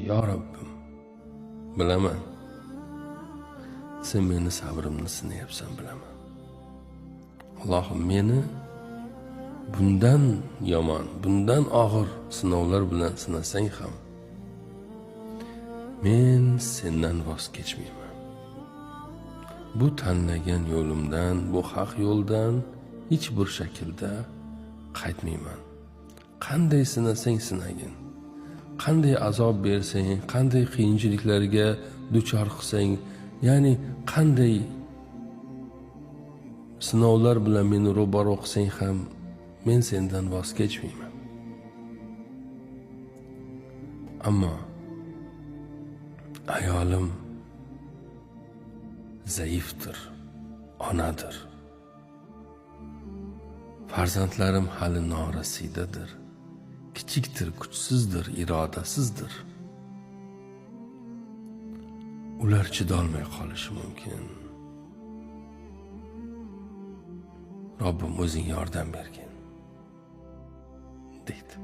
yo Rabbim, bilaman. Sen meni sabrimni sinayapsan, bilaman. Allohim, meni bundan yomon, bundan og'ir sinovlar bilan sinasang ham men sendan voz kechmayman. Bu tanlagan yo'limdan, bu haq yo'ldan hech bir shaklda qaytmayman. Qanday sinasang sinagin, qanday azob bersang, qanday qiyinchiliklarga duchor qilsang, ya'ni qanday sinovlar bilan meni ro'baro qilsang ham men sendan voz kechmayman. Ammo ayolim zaifdir, onadir. Farzandlarim hali norasiydadir, kichikdir, kuchsizdir, irodasizdir. Ular chidolmay qolishi mumkin. Robbim o'zing yordam bergin, deydi.